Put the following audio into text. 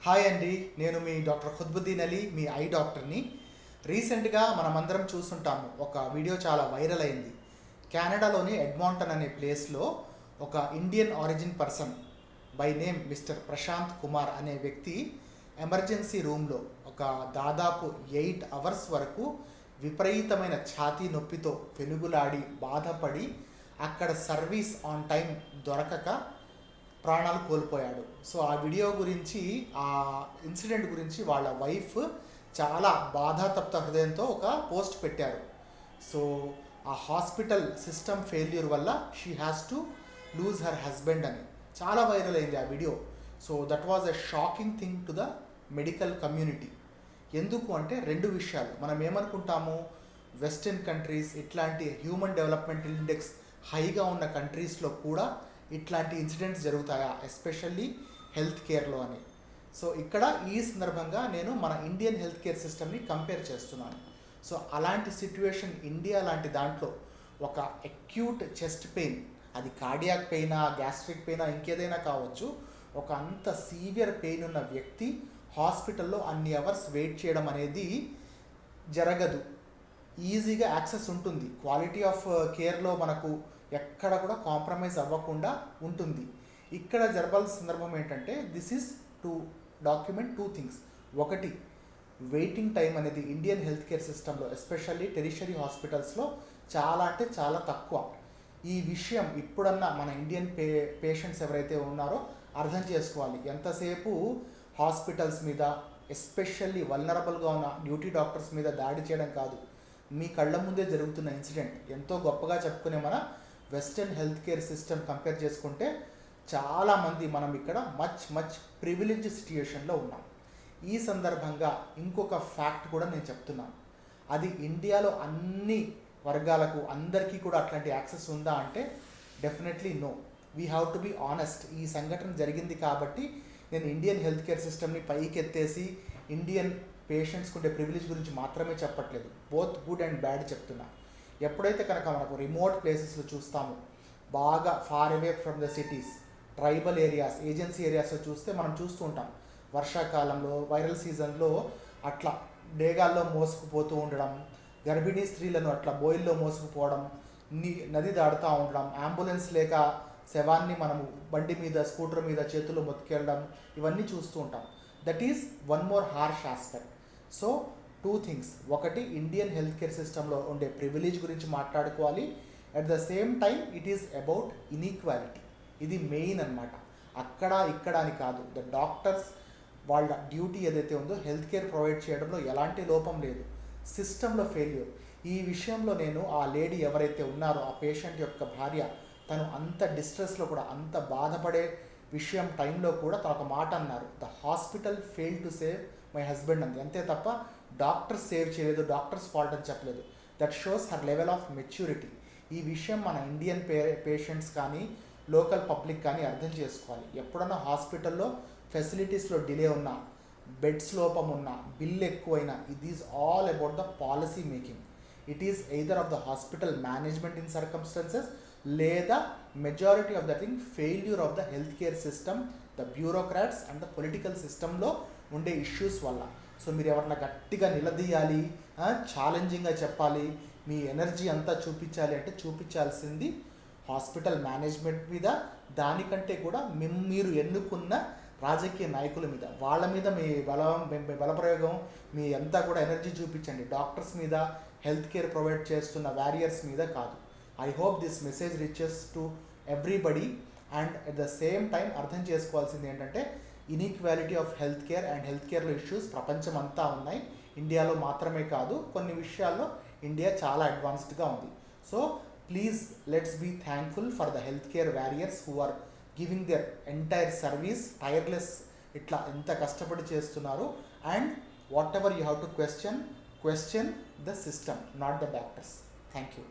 Hi అండి, నేను మీ doctor ఖుద్బుద్దీన్ Ali, me I డాక్టర్ని. రీసెంట్గా మనమందరం చూస్తుంటాము, ఒక వీడియో చాలా వైరల్ అయింది. కెనడాలోని ఎడ్మాంటన్ అనే ప్లేస్లో ఒక Indian origin person by name mister Prashant Kumar అనే వ్యక్తి ఎమర్జెన్సీ రూమ్లో ఒక దాదాపు 8 అవర్స్ వరకు విపరీతమైన ఛాతీ నొప్పితో పెనుగులాడి బాధపడి అక్కడ సర్వీస్ ఆన్ టైం దొరకక ప్రాణాలు కోల్పోయాడు. సో ఆ వీడియో గురించి, ఆ ఇన్సిడెంట్ గురించి వాళ్ళ వైఫ్ చాలా బాధాతప్త హృదయంతో ఒక పోస్ట్ పెట్టారు. సో ఆ హాస్పిటల్ సిస్టమ్ ఫెయిల్యూర్ వల్ల she has to lose her husband అని చాలా వైరల్ అయింది ఆ video. So that was a shocking thing to the medical community. ఎందుకు అంటే రెండు విషయాలు. మనం ఏమనుకుంటాము, వెస్టర్న్ కంట్రీస్, ఇట్లాంటి హ్యూమన్ డెవలప్మెంట్ ఇండెక్స్ హైగా ఉన్న కంట్రీస్లో కూడా ఇట్లాంటి ఇన్సిడెంట్స్ జరుగుతాయా, ఎస్పెషల్లీ హెల్త్ కేర్లో అని. సో ఇక్కడ ఈ సందర్భంగా నేను మన ఇండియన్ హెల్త్ కేర్ సిస్టమ్ని కంపేర్ చేస్తున్నాను. సో అలాంటి సిట్యుయేషన్ ఇండియా లాంటి దాంట్లో ఒక అక్యూట్ చెస్ట్ పెయిన్, అది కార్డియాక్ పెయినా, గ్యాస్ట్రిక్ పెయినా, ఇంకేదైనా కావచ్చు, ఒక అంత సీవియర్ పెయిన్ ఉన్న వ్యక్తి హాస్పిటల్లో అన్ని అవర్స్ వెయిట్ చేయడం అనేది జరగదు. ఈజీగా యాక్సెస్ ఉంటుంది. క్వాలిటీ ఆఫ్ కేర్లో మనకు ఎక్కడ కూడా కాంప్రమైజ్ అవ్వకుండా ఉంటుంది. ఇక్కడ జరగాల్సిన సందర్భం ఏంటంటే, this is to document 2 things. ఒకటి, వెయిటింగ్ టైం అనేది ఇండియన్ హెల్త్ కేర్ సిస్టంలో, ఎస్పెషల్లీ టెరిషరీ హాస్పిటల్స్లో చాలా అంటే చాలా తక్కువ. ఈ విషయం ఇప్పుడన్నా మన ఇండియన్ పేషెంట్స్ ఎవరైతే ఉన్నారో అర్థం చేసుకోవాలి. ఎంతసేపు హాస్పిటల్స్ మీద, ఎస్పెషల్లీ వల్నరబుల్గా ఉన్న డ్యూటీ డాక్టర్స్ మీద దాడి చేయడం కాదు, మీ కళ్ళ ముందే జరుగుతున్న ఇన్సిడెంట్ ఎంతో గొప్పగా చెప్పుకునే మన western health care system compare చేసుకుంటే చాలామంది మనం ఇక్కడ మచ్ ప్రివిలేజ్ సిట్యుయేషన్లో ఉన్నాం. ఈ సందర్భంగా ఇంకొక ఫ్యాక్ట్ కూడా నేను చెప్తున్నాను. అది ఇండియాలో అన్ని వర్గాలకు అందరికీ కూడా అట్లాంటి యాక్సెస్ ఉందా అంటే definitely no. We have to be honest. ఈ సంఘటన జరిగింది కాబట్టి నేను ఇండియన్ హెల్త్ కేర్ సిస్టమ్ని పైకెత్తేసి ఇండియన్ పేషెంట్స్కి ఉండే ప్రివిలేజ్ గురించి మాత్రమే చెప్పట్లేదు, బోత్ గుడ్ అండ్ బ్యాడ్ చెప్తున్నా. ఎప్పుడైతే కనుక మనకు రిమోట్ ప్లేసెస్లో చూస్తామో, బాగా far away from the cities, tribal areas, agency ఏరియాస్లో చూస్తే మనం చూస్తూ ఉంటాం, వర్షాకాలంలో వైరల్ సీజన్లో అట్లా డేగాల్లో మోసుకుపోతూ ఉండడం, గర్భిణీ స్త్రీలను అట్లా బోయిల్లో మోసుకుపోవడం, నది దాడుతూ ఉండడం, అంబులెన్స్ లేక శవాన్ని మనము బండి మీద, స్కూటర్ మీద చేతుల్లో మొత్తుకెళ్ళడం, ఇవన్నీ చూస్తూ ఉంటాం. That is one more harsh aspect. So 2 things. ఒకటి, ఇండియన్ హెల్త్ కేర్ సిస్టంలో ఉండే ప్రివిలేజ్ గురించి మాట్లాడుకోవాలి. At the same time it is about inequality. ఇది మెయిన్ అనమాట. అక్కడ ఇక్కడ అని కాదు. ద డాక్టర్స్ వాళ్ళ డ్యూటీ ఏదైతే ఉందో హెల్త్ కేర్ ప్రొవైడ్ చేయడంలో ఎలాంటి లోపం లేదు, సిస్టంలో ఫెయిల్యూర్. ఈ విషయంలో నేను ఆ లేడీ ఎవరైతే ఉన్నారో, ఆ పేషెంట్ యొక్క భార్య, తను అంత డిస్ట్రెస్లో కూడా, అంత బాధపడే విషయం టైంలో కూడా తను ఒక మాట అన్నారు, the hospital fail to save my husband అంది. అంతే తప్ప డాక్టర్స్ సేవ్ చేయలేదు, డాక్టర్స్ ఫాల్ట్ అని చెప్పలేదు. That shows her level of maturity. ఈ విషయం మన ఇండియన్ పేషెంట్స్ కానీ, లోకల్ పబ్లిక్ కానీ అర్థం చేసుకోవాలి. ఎప్పుడన్నా హాస్పిటల్లో ఫెసిలిటీస్లో డిలే ఉన్నా, బెడ్స్ లోపం ఉన్నా, బిల్ ఎక్కువైనా, it is all about the policy making. It is either of the hospital management in circumstances, లేదా majority of the thing failure of the health care system, the bureaucrats and the political సిస్టంలో ఉండే issues వల్ల. So మీరు ఎవరన్నా గట్టిగా నిలదీయాలి, ఛాలెంజింగ్గా చెప్పాలి, మీ energy అంతా చూపించాలి అంటే చూపించాల్సింది హాస్పిటల్ మేనేజ్మెంట్ మీద, దానికంటే కూడా మీరు ఎన్నుకున్న రాజకీయ నాయకుల మీద, వాళ్ళ మీద మీ బలప్రయోగం, మీ అంతా కూడా ఎనర్జీ చూపించండి. డాక్టర్స్ మీద, హెల్త్ కేర్ ప్రొవైడ్ చేస్తున్న వారియర్స్ మీద కాదు. I hope this message reaches to everybody. And at the same time అర్థం చేసుకోవాల్సింది ఏంటంటే, inequality of health care and health కేర్లో ఇష్యూస్ ప్రపంచం అంతా ఉన్నాయి. ఇండియాలో మాత్రమే కాదు, కొన్ని విషయాల్లో ఇండియా చాలా అడ్వాన్స్డ్గా ఉంది. So please let's be thankful for the health care warriors who are giving their entire service, tireless, ఇట్లా ఎంత కష్టపడి చేస్తున్నారు. And whatever you have to question the system, not the doctors. Thank you.